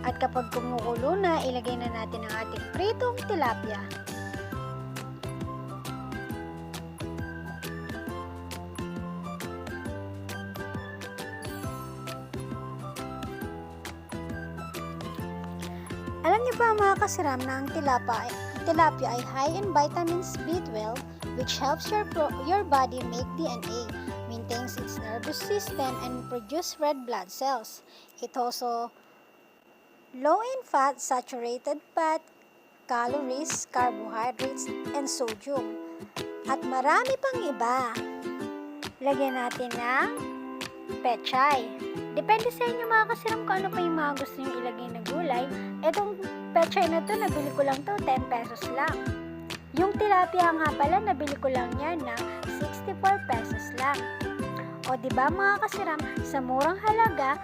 At kapag kumukulo na, ilagay na natin ang ating pritong tilapia. Alam niyo ba mga kasiram na ang tilapia ay high in vitamins B12, which helps your body make DNA, maintains its nervous system, and produce red blood cells. It also low in fat, saturated fat, calories, carbohydrates, and sodium. At marami pang iba. Lagyan natin ng pechay. Depende sa inyo mga kasiram kung ano pa yung mga gusto nyo ilagay na gulay. Etong pechay na to, nabili ko lang to, 10 pesos lang. Yung tilapia nga pala, nabili ko lang yan ng 64 pesos lang. O diba mga kasiram, sa murang halaga,